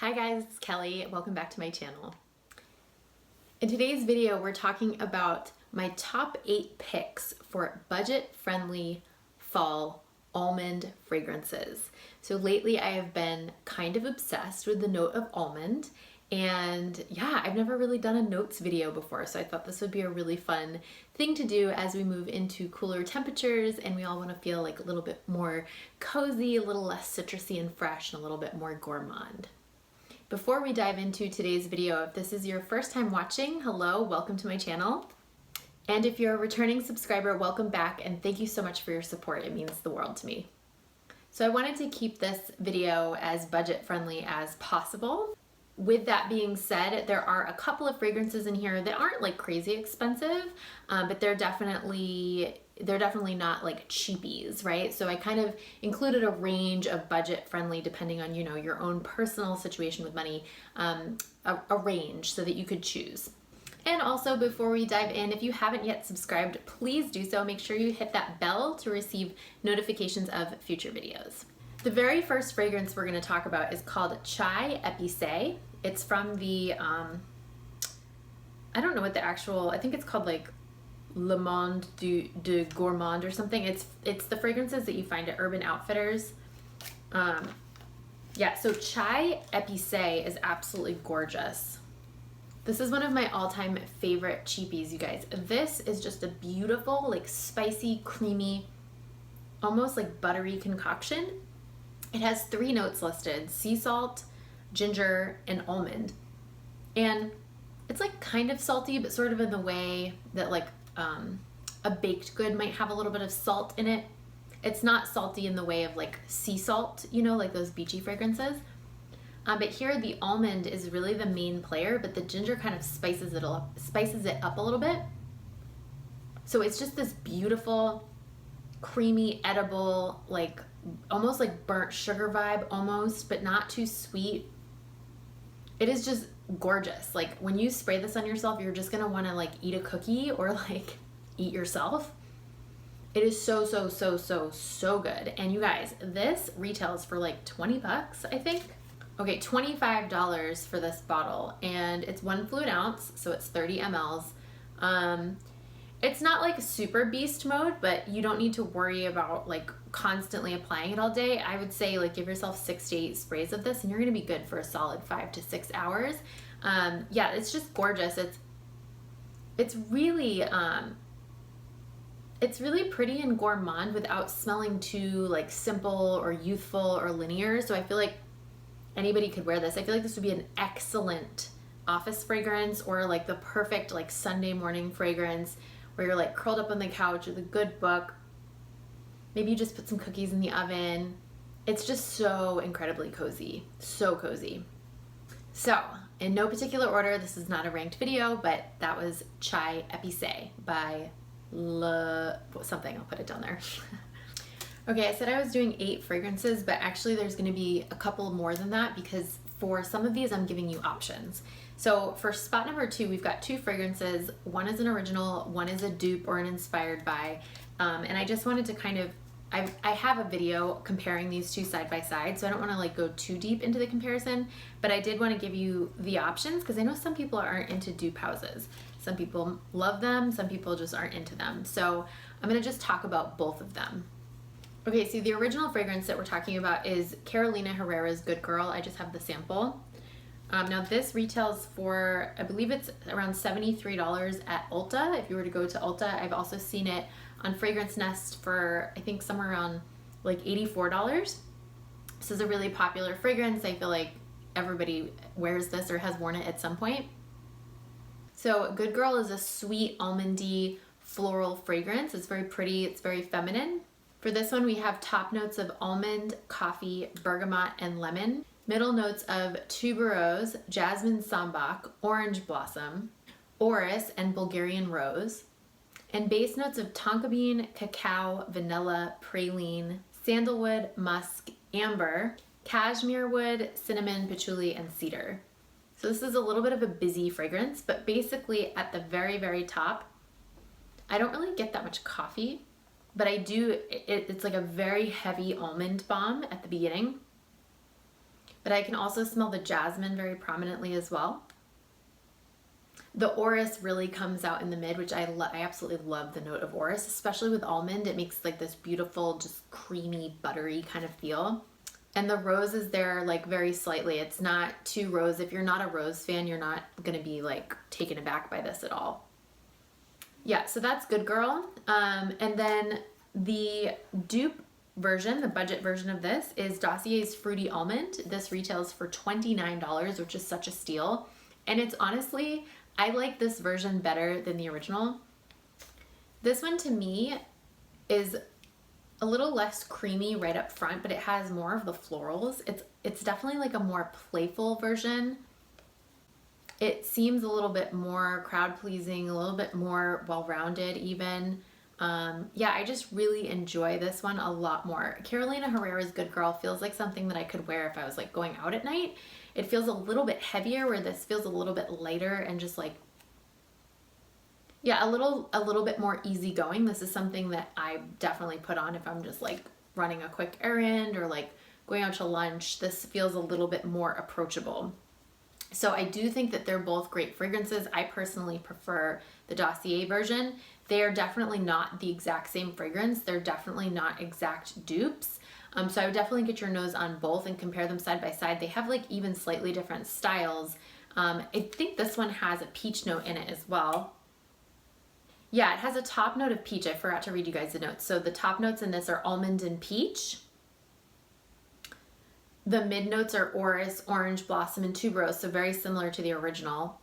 Hi guys, it's Kelly. Welcome back to my channel. In today's video, we're talking about my top 8 picks for budget-friendly fall almond fragrances. So lately I have been kind of obsessed with the note of almond, and yeah, I've never really done a notes video before, so I thought this would be a really fun thing to do as we move into cooler temperatures and we all want to feel like a little bit more cozy, a little less citrusy and fresh, and a little bit more gourmand. Before we dive into today's video, if this is your first time watching, hello, welcome to my channel. And if you're a returning subscriber, welcome back, and thank you so much for your support. It means the world to me. So I wanted to keep this video as budget-friendly as possible. With that being said, there are a couple of fragrances in here that aren't like crazy expensive, but they're definitely not like cheapies, right? So I kind of included a range of budget-friendly, depending on, your own personal situation with money, a range so that you could choose. And also, before we dive in, if you haven't yet subscribed, please do so. Make sure you hit that bell to receive notifications of future videos. The very first fragrance we're going to talk about is called Chai Epice. It's from the, I don't know what the actual, I think it's called like Almond de Gourmand or something. It's the fragrances that you find at Urban Outfitters. Yeah, so Chai Epice is absolutely gorgeous. This is one of my all-time favorite cheapies, you guys. This is just a beautiful, like spicy, creamy, almost like buttery concoction. It has 3 notes listed: sea salt, ginger, and almond. And it's like kind of salty, but sort of in the way that like a baked good might have a little bit of salt in it. It's not salty in the way of like sea salt, like those beachy fragrances. But here the almond is really the main player, but the ginger kind of spices it up a little bit. So it's just this beautiful, creamy, edible, like almost like burnt sugar vibe almost, but not too sweet. It is just gorgeous. Like when you spray this on yourself, you're just gonna want to like eat a cookie or like eat yourself. It is so good. And you guys, this retails for like 20 bucks, I think. Okay, $25 for this bottle, and it's 1 fluid ounce, so it's 30 mLs. It's not like super beast mode, but you don't need to worry about like constantly applying it all day. I would say like give yourself 6 to 8 sprays of this and you're gonna be good for a solid 5 to 6 hours. Yeah, it's just gorgeous. It's really pretty and gourmand without smelling too like simple or youthful or linear. So I feel like anybody could wear this. I feel like this would be an excellent office fragrance, or like the perfect like Sunday morning fragrance where you're like curled up on the couch with a good book. Maybe you just put some cookies in the oven. It's just so incredibly cozy, so cozy. So in no particular order, this is not a ranked video, but that was Chai Epice by something, I'll put it down there. Okay, I said I was doing 8 fragrances, but actually there's gonna be a couple more than that because for some of these I'm giving you options. So for spot number 2, we've got 2 fragrances. One is an original, one is a dupe or an inspired by. And I just wanted to kind of, I have a video comparing these 2 side by side, so I don't wanna like go too deep into the comparison, but I did wanna give you the options because I know some people aren't into dupe houses. Some people love them, some people just aren't into them. So I'm gonna just talk about both of them. Okay, so the original fragrance that we're talking about is Carolina Herrera's Good Girl. I just have the sample. Now this retails for, I believe it's around $73 at Ulta. If you were to go to Ulta, I've also seen it on Fragrance Nest for, I think somewhere around like $84. This is a really popular fragrance. I feel like everybody wears this or has worn it at some point. So Good Girl is a sweet almondy floral fragrance. It's very pretty, it's very feminine. For this one, we have top notes of almond, coffee, bergamot, and lemon. Middle notes of tuberose, jasmine sambac, orange blossom, orris, and Bulgarian rose. And base notes of tonka bean, cacao, vanilla, praline, sandalwood, musk, amber, cashmere wood, cinnamon, patchouli, and cedar. So this is a little bit of a busy fragrance, but basically at the very top, I don't really get that much coffee. But I do, it's like a very heavy almond balm at the beginning. but I can also smell the jasmine very prominently as well. The orris really comes out in the mid, which I absolutely love the note of orris, especially with almond. It makes like this beautiful, just creamy, buttery kind of feel. And the rose is there like very slightly. It's not too rose. If you're not a rose fan, you're not gonna be like taken aback by this at all. Yeah, so that's Good Girl. And then the dupe version, the budget version of this, is Dossier's Fruity Almond. This retails for $29, which is such a steal. And it's honestly, I like this version better than the original. This one to me is a little less creamy right up front, but it has more of the florals. It's definitely like a more playful version. It seems a little bit more crowd pleasing, a little bit more well-rounded even. Yeah, I just really enjoy this one a lot more. Carolina Herrera's Good Girl feels like something that I could wear if I was like going out at night. It feels a little bit heavier, where this feels a little bit lighter and just like, yeah, a little bit more easygoing. This is something that I definitely put on if I'm just like running a quick errand or like going out to lunch. This feels a little bit more approachable. So I do think that they're both great fragrances. I personally prefer the Dossier version. They are definitely not the exact same fragrance. They're definitely not exact dupes. So I would definitely get your nose on both and compare them side by side. They have like even slightly different styles. I think this one has a peach note in it as well. Yeah, it has a top note of peach. I forgot to read you guys the notes. So the top notes in this are almond and peach. The mid notes are orris, orange, blossom, and tuberose, so very similar to the original.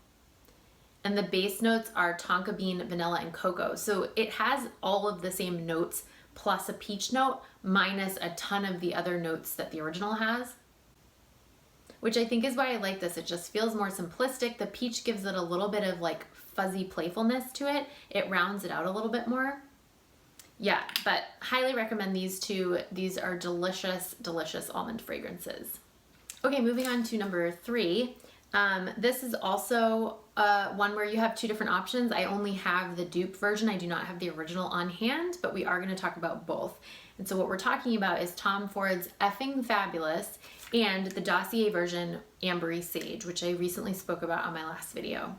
And the base notes are tonka bean, vanilla, and cocoa. So it has all of the same notes plus a peach note minus a ton of the other notes that the original has, which I think is why I like this. It just feels more simplistic. The peach gives it a little bit of like fuzzy playfulness to it. It rounds it out a little bit more. Yeah, but highly recommend these two. These are delicious, delicious almond fragrances. Okay, moving on to number 3. This is also one where you have 2 different options. I only have the dupe version. I do not have the original on hand, but we are going to talk about both. And so what we're talking about is Tom Ford's Effing Fabulous and the Dossier version, Ambery Sage, which I recently spoke about on my last video.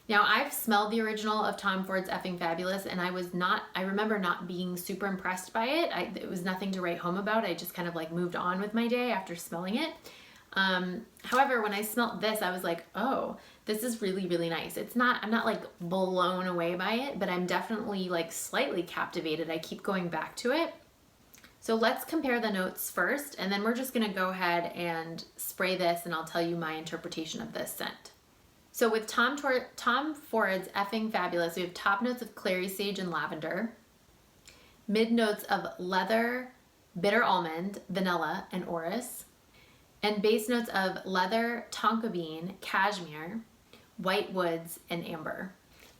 Now, I've smelled the original of Tom Ford's Effing Fabulous, and I remember not being super impressed by it. It was nothing to write home about. I just kind of like moved on with my day after smelling it. However, when I smelled this, I was like, oh, this is really, really nice. I'm not like blown away by it, but I'm definitely like slightly captivated. I keep going back to it. So let's compare the notes first, and then we're just gonna go ahead and spray this, and I'll tell you my interpretation of this scent. So with Tom Ford's Effing Fabulous, we have top notes of clary sage and lavender, mid notes of leather, bitter almond, vanilla, and orris, and base notes of leather, tonka bean, cashmere, white woods, and amber.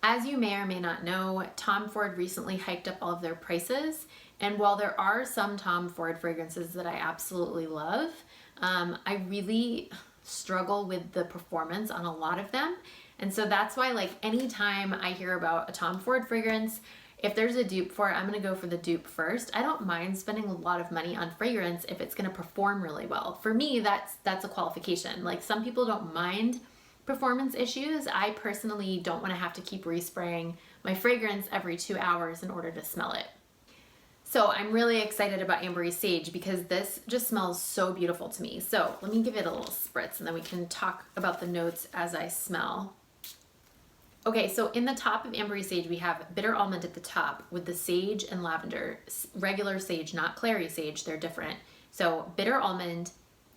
As you may or may not know, Tom Ford recently hiked up all of their prices, and while there are some Tom Ford fragrances that I absolutely love, I really struggle with the performance on a lot of them. And so that's why, like, anytime I hear about a Tom Ford fragrance, if there's a dupe for it, I'm gonna go for the dupe first. I don't mind spending a lot of money on fragrance if it's gonna perform really well. For me, that's a qualification. Like, some people don't mind performance issues. I personally don't wanna have to keep respraying my fragrance every 2 hours in order to smell it. So I'm really excited about Ambery Sage because this just smells so beautiful to me. So let me give it a little spritz and then we can talk about the notes as I smell. Okay, so in the top of Ambery Sage, we have bitter almond at the top with the sage and lavender. Regular sage, not clary sage, they're different. So bitter almond,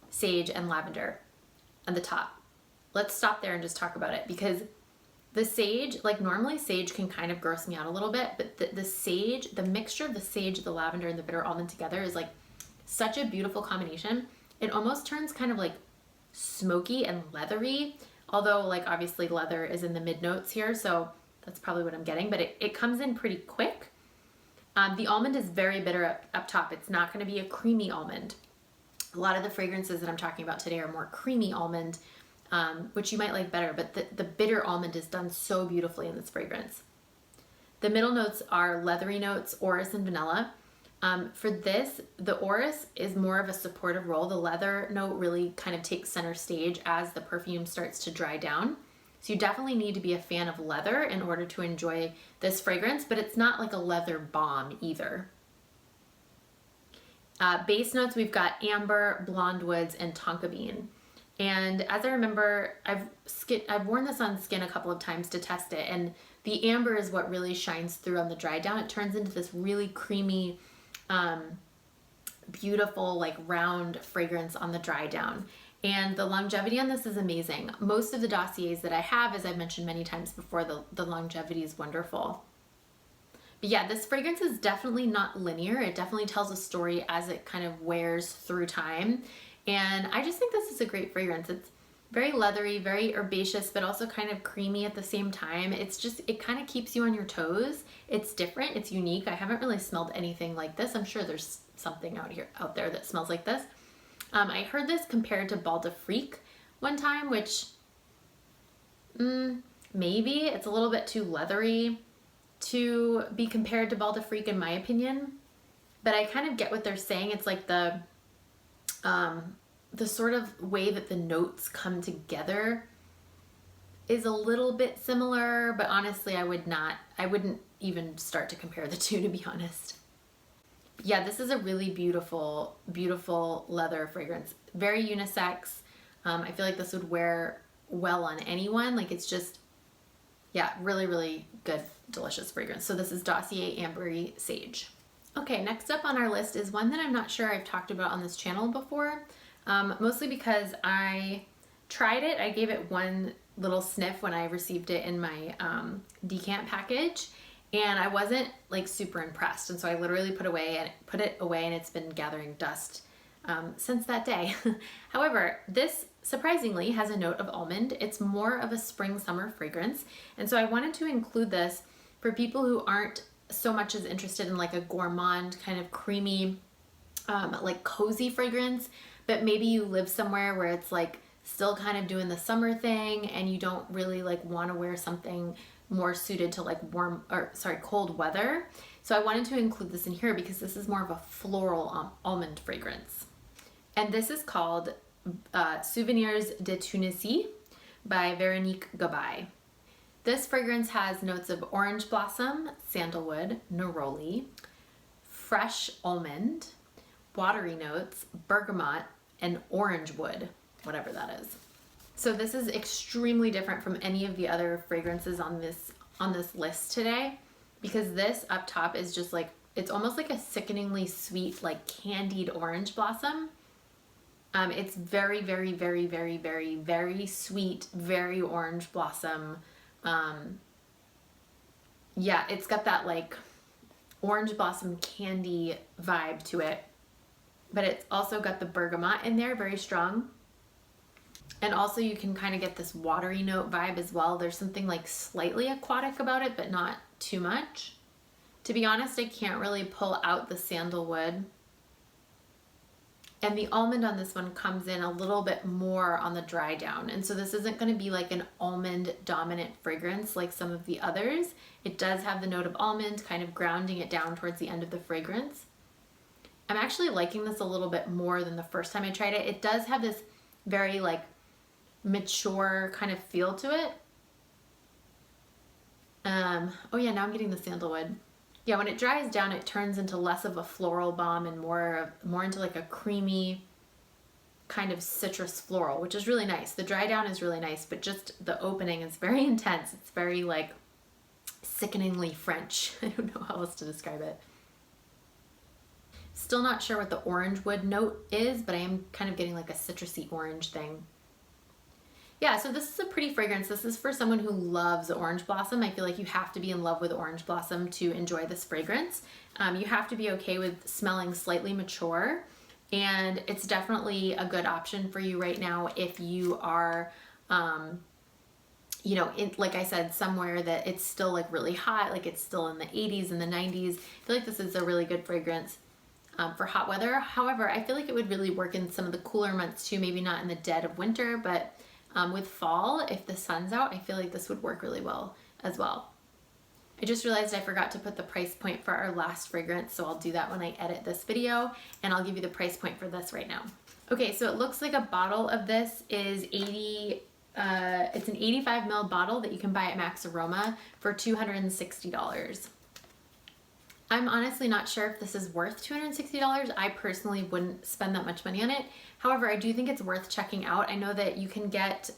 sage, and lavender on the top. Let's stop there and just talk about it, because the sage, like normally sage can kind of gross me out a little bit, but the sage, the mixture of the sage, the lavender, and the bitter almond together is like such a beautiful combination. It almost turns kind of like smoky and leathery, although like obviously leather is in the mid notes here, so that's probably what I'm getting, but it comes in pretty quick. The almond is very bitter up top. It's not going to be a creamy almond. A lot of the fragrances that I'm talking about today are more creamy almond, which you might like better, but the bitter almond is done so beautifully in this fragrance. The middle notes are leathery notes, orris and vanilla. For this, the orris is more of a supportive role. The leather note really kind of takes center stage as the perfume starts to dry down. So you definitely need to be a fan of leather in order to enjoy this fragrance, but it's not like a leather bomb either. Base notes, we've got amber, blonde woods, and tonka bean. And as I remember, I've worn this on skin a couple of times to test it, and the amber is what really shines through on the dry down. It turns into this really creamy, beautiful, like round fragrance on the dry down. And the longevity on this is amazing. Most of the dossiers that I have, as I've mentioned many times before, the longevity is wonderful. But yeah, this fragrance is definitely not linear. It definitely tells a story as it kind of wears through time. And I just think this is a great fragrance. It's very leathery, very herbaceous, but also kind of creamy at the same time. It's just, it kind of keeps you on your toes. It's different, it's unique. I haven't really smelled anything like this. I'm sure there's something out there that smells like this. I heard this compared to Bal de Freak one time, which maybe it's a little bit too leathery to be compared to Bal de Freak in my opinion, but I kind of get what they're saying. It's like the sort of way that the notes come together is a little bit similar, but honestly I wouldn't even start to compare the two, to be honest. Yeah, this is a really beautiful, beautiful leather fragrance. Very unisex. I feel like this would wear well on anyone. Like it's just, yeah, really, really good, delicious fragrance. So this is Dossier Ambery Sage. Okay, next up on our list is one that I'm not sure I've talked about on this channel before, mostly because I tried it. I gave it one little sniff when I received it in my decant package, and I wasn't like super impressed. And so I literally put it away and it's been gathering dust since that day. However, this surprisingly has a note of almond. It's more of a spring summer fragrance. And so I wanted to include this for people who aren't so much as interested in like a gourmand kind of creamy, like cozy fragrance, but maybe you live somewhere where it's like still kind of doing the summer thing and you don't really like want to wear something more suited to like cold weather. So I wanted to include this in here because this is more of a floral almond fragrance. And this is called Souvenirs de Tunisie by Véronique Gabay. This fragrance has notes of orange blossom, sandalwood, neroli, fresh almond, watery notes, bergamot, and orange wood, whatever that is. So this is extremely different from any of the other fragrances on this list today, because this up top is just like, it's almost like a sickeningly sweet, like candied orange blossom. It's very, very, very, very, very, very sweet, very orange blossom. Yeah, it's got that like orange blossom candy vibe to it, but it's also got the bergamot in there, very strong. And also you can kind of get this watery note vibe as well. There's something like slightly aquatic about it, but not too much. To be honest, I can't really pull out the sandalwood. And the almond on this one comes in a little bit more on the dry down. And so this isn't going to be like an almond dominant fragrance like some of the others. It does have the note of almond kind of grounding it down towards the end of the fragrance. I'm actually liking this a little bit more than the first time I tried it. It does have this very like mature kind of feel to it. Oh yeah, now I'm getting the sandalwood. Yeah, when it dries down, it turns into less of a floral bomb and more into like a creamy kind of citrus floral, which is really nice. The dry down is really nice, but just the opening is very intense. It's very like sickeningly French. I don't know how else to describe it. Still not sure what the orange wood note is, but I am kind of getting like a citrusy orange thing. Yeah, so this is a pretty fragrance. This is for someone who loves orange blossom. I feel like you have to be in love with orange blossom to enjoy this fragrance. You have to be okay with smelling slightly mature, and it's definitely a good option for you right now if you are, you know, like I said, somewhere that it's still like really hot, like it's still in the 80s and the 90s. I feel like this is a really good fragrance for hot weather. However, I feel like it would really work in some of the cooler months too, maybe not in the dead of winter, but with fall, if the sun's out, I feel like this would work really well as well. I just realized I forgot to put the price point for our last fragrance, so I'll do that when I edit this video, and I'll give you the price point for this right now. Okay, so it looks like a bottle of this is it's an 85 ml bottle that you can buy at Max Aroma for $260. I'm honestly not sure if this is worth $260. I personally wouldn't spend that much money on it. However, I do think it's worth checking out. I know that you can get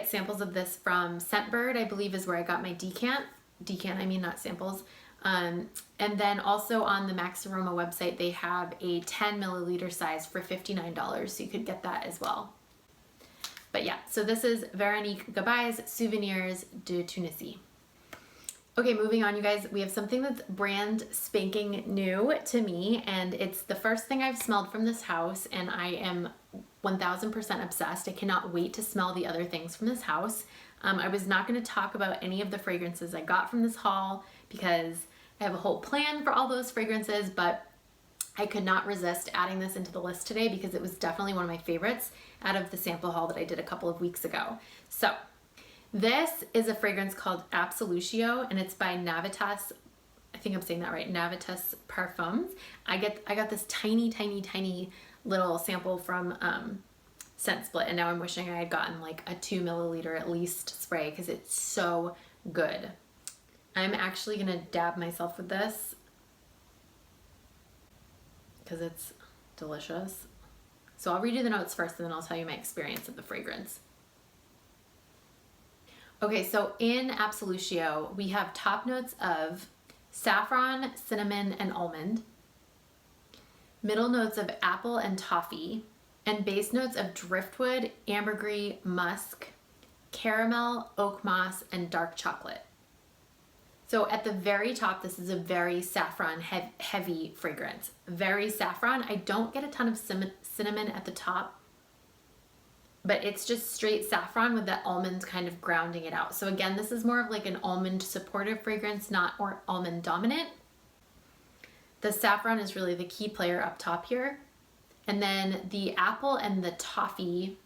samples of this from Scentbird, I believe is where I got my decant, I mean not samples. And then also on the Max Aroma website, they have a 10 milliliter size for $59, so you could get that as well. But yeah, so this is Véronique Gabay's Souvenirs de Tunisie. Okay, moving on, you guys, we have something that's brand spanking new to me, and it's the first thing I've smelled from this house, and I am 1000% obsessed. I cannot wait to smell the other things from this house. I was not going to talk about any of the fragrances I got from this haul because I have a whole plan for all those fragrances, but I could not resist adding this into the list today because it was definitely one of my favorites out of the sample haul that I did a couple of weeks ago. So this is a fragrance called Absolutio, and it's by Navitas. I think I'm saying that right, Navitas Parfums. I got this tiny little sample from Scent Split, and now I'm wishing I had gotten like a 2 milliliter at least spray because it's so good. I'm actually gonna dab myself with this because it's delicious. So I'll read you the notes first and then I'll tell you my experience of the fragrance. Okay, so in Absolutio, we have top notes of saffron, cinnamon, and almond, middle notes of apple and toffee, and base notes of driftwood, ambergris, musk, caramel, oak moss, and dark chocolate. So at the very top, this is a very saffron heavy fragrance. Very saffron. I don't get a ton of cinnamon at the top, but it's just straight saffron with that almond kind of grounding it out. So again, this is more of like an almond supportive fragrance, not or almond dominant. The saffron is really the key player up top here. And then the apple and the toffee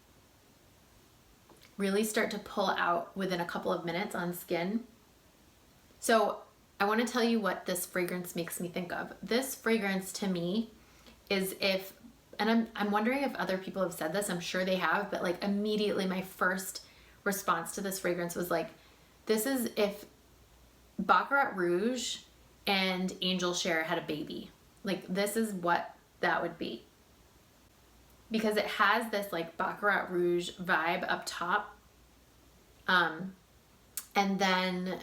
really start to pull out within a couple of minutes on skin. So I want to tell you what this fragrance makes me think of. This fragrance to me is if, and I'm wondering if other people have said this, I'm sure they have, but like immediately my first response to this fragrance was like, this is if Baccarat Rouge and Angel Share had a baby. Like this is what that would be. Because it has this like Baccarat Rouge vibe up top. And then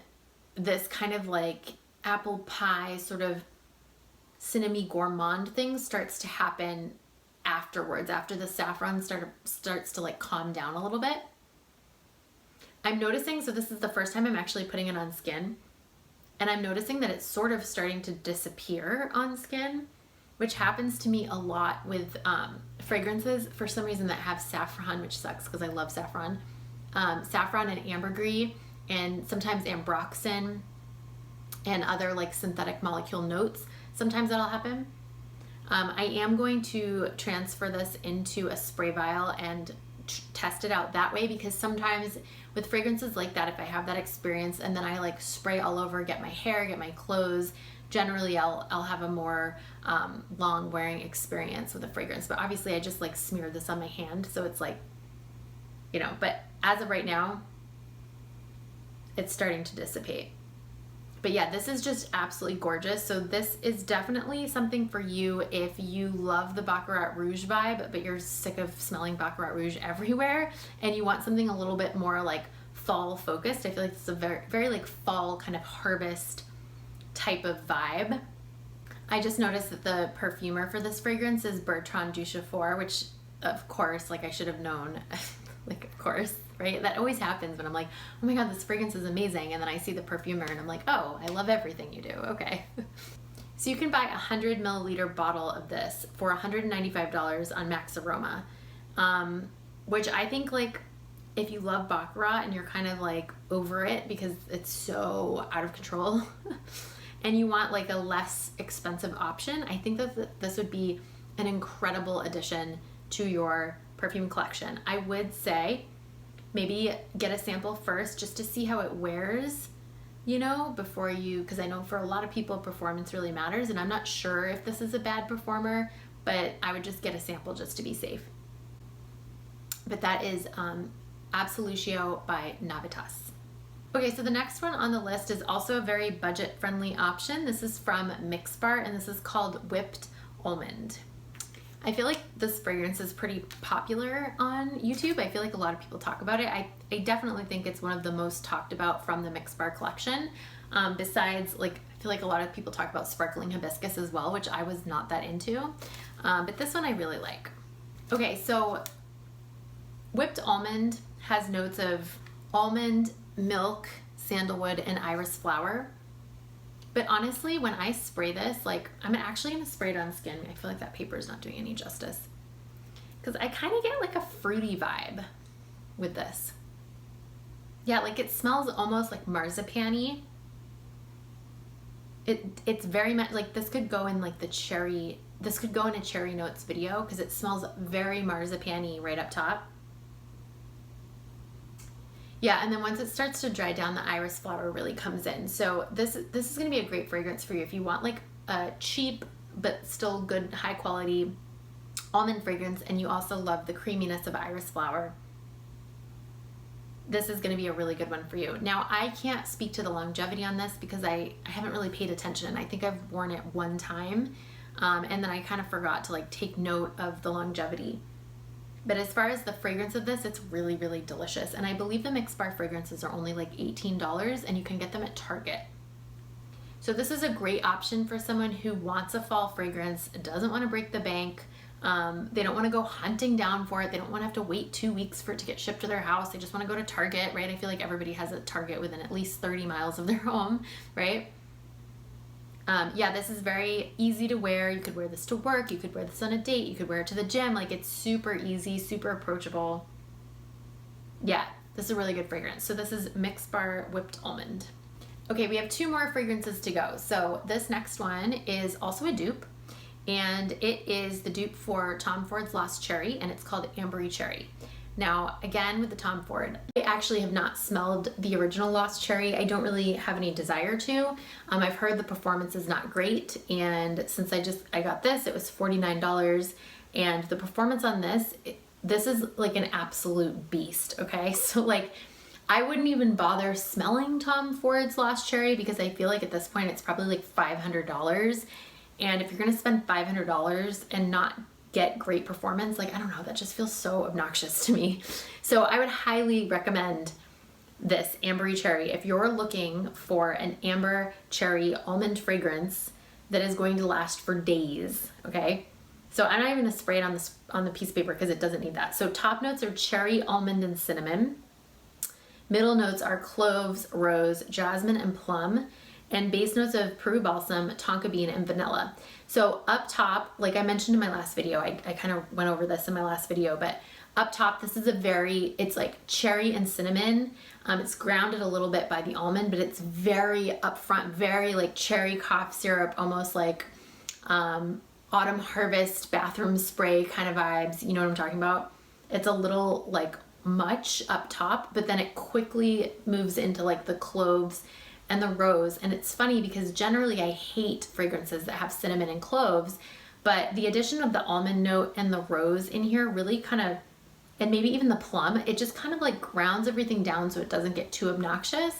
this kind of like apple pie sort of cinnamon gourmand thing starts to happen afterwards, after the saffron starts to like calm down a little bit. I'm noticing, so this is the first time I'm actually putting it on skin, and I'm noticing that it's sort of starting to disappear on skin, which happens to me a lot with fragrances for some reason that have saffron, which sucks because I love saffron. Saffron and ambergris, and sometimes ambroxan and other like synthetic molecule notes. Sometimes that'll happen. I am going to transfer this into a spray vial and test it out that way, because sometimes with fragrances like that, if I have that experience and then I like spray all over, get my hair, get my clothes, generally I'll have a more long wearing experience with a fragrance. But obviously I just like smeared this on my hand, so it's like, you know, but as of right now, it's starting to dissipate. But yeah, this is just absolutely gorgeous. So this is definitely something for you if you love the Baccarat Rouge vibe, but you're sick of smelling Baccarat Rouge everywhere and you want something a little bit more like fall focused. I feel like it's a very, very like fall kind of harvest type of vibe. I just noticed that the perfumer for this fragrance is Bertrand Duchefort, which of course, like I should have known, like of course, right? That always happens when I'm like, oh my God, this fragrance is amazing. And then I see the perfumer and I'm like, oh, I love everything you do. Okay. So you can buy a 100 milliliter bottle of this for $195 on Max Aroma, which I think like if you love Baccarat and you're kind of like over it because it's so out of control and you want like a less expensive option, I think that this would be an incredible addition to your perfume collection. I would say maybe get a sample first just to see how it wears you know, before you, because I know for a lot of people performance really matters, and I'm not sure if this is a bad performer, but I would just get a sample just to be safe. But that is Absolutio by Navitas. Okay, so the next one on the list is also a very budget-friendly option. This is from Mixbar, and this is called Whipped Almond. I feel like this fragrance is pretty popular on YouTube. I feel like a lot of people talk about it. I definitely think it's one of the most talked about from the Mixbar collection. Besides, like, I feel like a lot of people talk about sparkling hibiscus as well, which I was not that into. But this one I really like. Okay, so Whipped Almond has notes of almond, milk, sandalwood, and iris flower. But honestly, when I spray this, like, I'm actually gonna spray it on skin. I feel like that paper is not doing any justice. Because I kind of get like a fruity vibe with this. Yeah, like it smells almost like marzipan-y. It's very much like this could go in like the cherry, this could go in a cherry notes video because it smells very marzipan-y right up top. Yeah, and then once it starts to dry down, the iris flower really comes in. So this is gonna be a great fragrance for you if you want like a cheap but still good high quality almond fragrance, and you also love the creaminess of iris flower. This is gonna be a really good one for you. Now, I can't speak to the longevity on this because I haven't really paid attention. I think I've worn it one time, and then I kind of forgot to like take note of the longevity. But as far as the fragrance of this, it's really, really delicious. And I believe the Mixbar fragrances are only like $18, and you can get them at Target. So this is a great option for someone who wants a fall fragrance, doesn't want to break the bank. They don't want to go hunting down for it. They don't want to have to wait 2 weeks for it to get shipped to their house. They just want to go to Target, right? I feel like everybody has a Target within at least 30 miles of their home, right? Yeah, this is very easy to wear. You could wear this to work. You could wear this on a date. You could wear it to the gym. Like, it's super easy, super approachable. Yeah, this is a really good fragrance. So this is Mixbar Whipped Almond. Okay, we have 2 more fragrances to go. So this next one is also a dupe, and it is the dupe for Tom Ford's Lost Cherry, and it's called Ambery Cherry. Now, again, with the Tom Ford, I actually have not smelled the original Lost Cherry. I don't really have any desire to. I've heard the performance is not great, and since I got this, it was $49, and the performance on this, this is like an absolute beast, okay? So like, I wouldn't even bother smelling Tom Ford's Lost Cherry because I feel like at this point it's probably like $500, and if you're gonna spend $500 and not get great performance, like, I don't know, that just feels so obnoxious to me. So I would highly recommend this Ambery Cherry if you're looking for an amber cherry almond fragrance that is going to last for days, okay? So I'm not even gonna spray it on the piece of paper because it doesn't need that. So top notes are cherry, almond, and cinnamon. Middle notes are cloves, rose, jasmine, and plum. And base notes of Peru balsam, tonka bean, and vanilla. So up top, like I mentioned in my last video, I kind of went over this in my last video, but up top, this is it's like cherry and cinnamon. It's grounded a little bit by the almond, but it's very upfront, very like cherry cough syrup, almost like autumn harvest bathroom spray kind of vibes. You know what I'm talking about? It's a little like much up top, but then it quickly moves into like the cloves and the rose. And it's funny because generally I hate fragrances that have cinnamon and cloves, but the addition of the almond note and the rose in here really kind of, and maybe even the plum, it just kind of like grounds everything down so it doesn't get too obnoxious.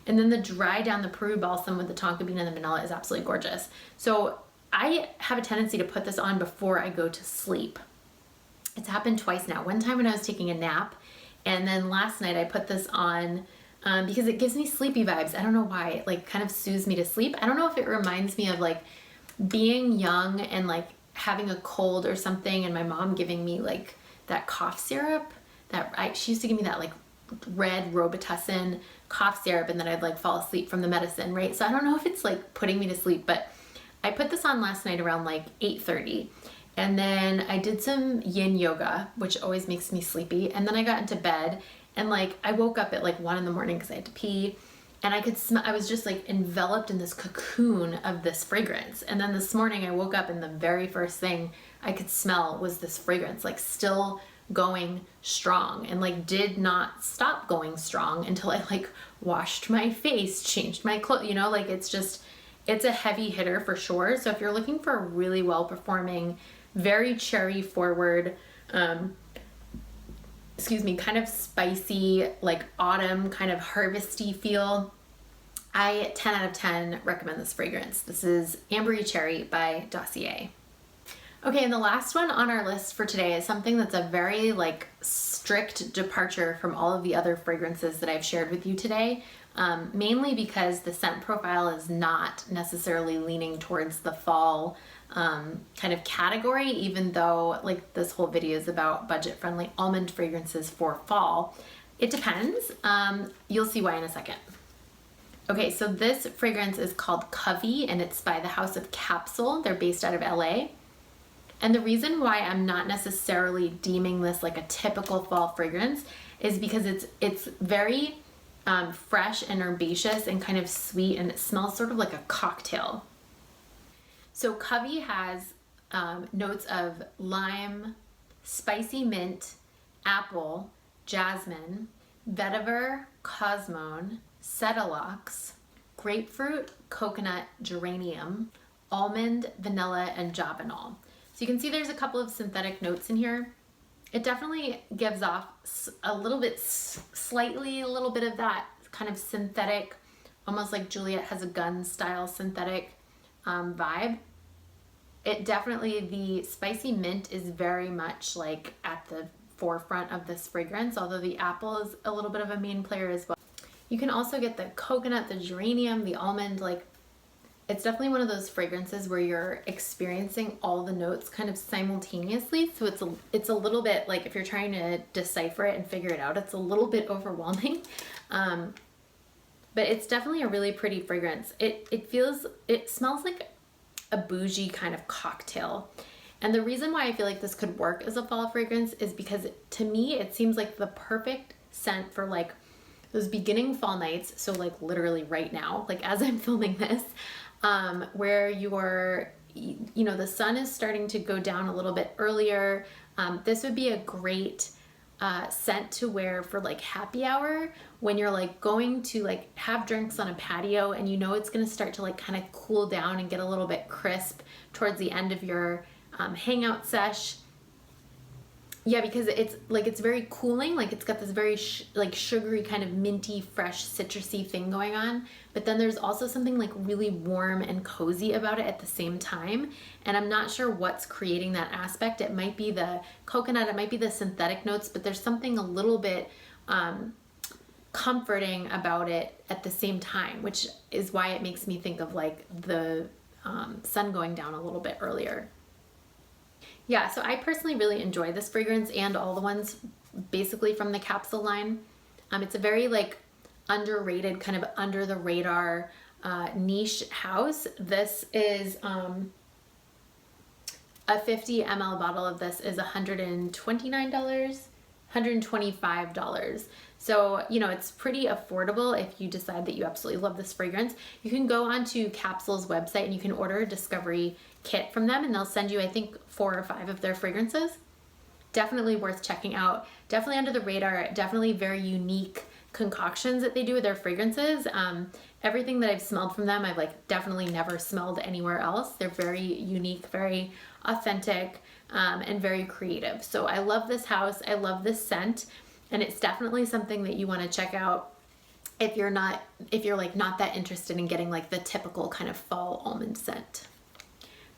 And then the dry down the Peru balsam with the tonka bean and the vanilla is absolutely gorgeous. So I have a tendency to put this on before I go to sleep. It's happened twice now. One time when I was taking a nap, and then last night I put this on because it gives me sleepy vibes. I don't know why. It like kind of soothes me to sleep. I don't know if it reminds me of like being young and like having a cold or something, and my mom giving me like that cough syrup. She used to give me that like red Robitussin cough syrup, and then I'd like fall asleep from the medicine, right? So I don't know if it's like putting me to sleep, but I put this on last night around like 8:30. And then I did some yin yoga, which always makes me sleepy. And then I got into bed, and like I woke up at like 1 in the morning because I had to pee, and I could smell, I was just like enveloped in this cocoon of this fragrance. And then this morning I woke up, and the very first thing I could smell was this fragrance, like still going strong, and like did not stop going strong until I like washed my face, changed my clothes, you know, like it's a heavy hitter for sure. So if you're looking for a really well performing, very cherry forward, kind of spicy, like autumn kind of harvesty feel, I 10 out of 10 recommend this fragrance. This is Ambery Cherry by Dossier. Okay, and the last one on our list for today is something that's a very like strict departure from all of the other fragrances that I've shared with you today, mainly because the scent profile is not necessarily leaning towards the fall kind of category, even though like this whole video is about budget-friendly almond fragrances for fall. It depends. You'll see why in a second. Okay, so this fragrance is called Covey, and it's by the House of Capsule. They're based out of LA. And the reason why I'm not necessarily deeming this like a typical fall fragrance is because it's very fresh and herbaceous and kind of sweet, and it smells sort of like a cocktail. So Covey has notes of lime, spicy mint, apple, jasmine, vetiver, cosmone, cetalox, grapefruit, coconut, geranium, almond, vanilla, and javanol. So you can see there's a couple of synthetic notes in here. It definitely gives off a little bit, a little bit of that kind of synthetic, almost like Juliet Has a Gun style synthetic vibe. It definitely, the spicy mint is very much like at the forefront of this fragrance, although the apple is a little bit of a main player as well. You can also get the coconut, the geranium, the almond, like it's definitely one of those fragrances where you're experiencing all the notes kind of simultaneously. So it's a little bit like if you're trying to decipher it and figure it out, it's a little bit overwhelming. But it's definitely a really pretty fragrance. It smells like a bougie kind of cocktail. And the reason why I feel like this could work as a fall fragrance is because to me, it seems like the perfect scent for like those beginning fall nights. So like literally right now, like as I'm filming this, where you're, you know, the sun is starting to go down a little bit earlier. This would be a great scent to wear for like happy hour when you're like going to like have drinks on a patio and you know it's going to start to like kind of cool down and get a little bit crisp towards the end of your hangout sesh. Yeah, because it's very cooling, like it's got this very like sugary kind of minty, fresh, citrusy thing going on. But then there's also something like really warm and cozy about it at the same time. And I'm not sure what's creating that aspect. It might be the coconut, it might be the synthetic notes, but there's something a little bit comforting about it at the same time, which is why it makes me think of like the sun going down a little bit earlier. Yeah, so I personally really enjoy this fragrance and all the ones basically from the capsule line. It's a very like underrated, kind of under the radar niche house. This is a 50 ml bottle of this is $129, $125. So, you know, it's pretty affordable if you decide that you absolutely love this fragrance. You can go onto Capsule's website and you can order a discovery kit from them and they'll send you, I think, 4 or 5 of their fragrances. Definitely worth checking out. Definitely under the radar, definitely very unique concoctions that they do with their fragrances. Everything that I've smelled from them, I've like definitely never smelled anywhere else. They're very unique, very authentic, and very creative. So I love this house. I love this scent. And it's definitely something that you want to check out if you're like not that interested in getting like the typical kind of fall almond scent.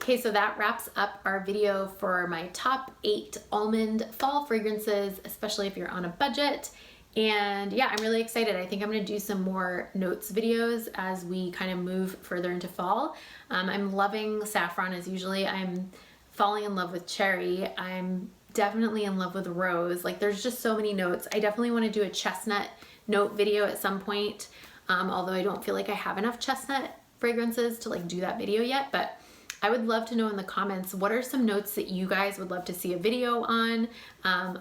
Okay, so that wraps up our video for my top 8 almond fall fragrances, especially if you're on a budget. And yeah, I'm really excited. I think I'm gonna do some more notes videos as we kind of move further into fall. I'm loving saffron as usually. I'm falling in love with cherry. I'm definitely in love with rose. Like there's just so many notes. I definitely want to do a chestnut note video at some point, although I don't feel like I have enough chestnut fragrances to like do that video yet, but I would love to know in the comments, what are some notes that you guys would love to see a video on?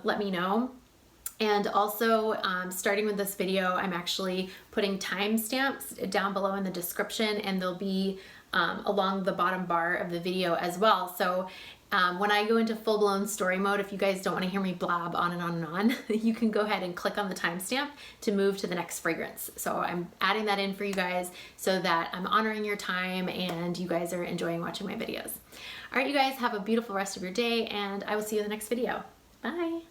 Let me know. And also, starting with this video, I'm actually putting timestamps down below in the description, and they'll be along the bottom bar of the video as well. So When I go into full-blown story mode, if you guys don't want to hear me blab on and on and on, you can go ahead and click on the timestamp to move to the next fragrance. So I'm adding that in for you guys so that I'm honoring your time and you guys are enjoying watching my videos. All right, you guys, have a beautiful rest of your day, and I will see you in the next video. Bye.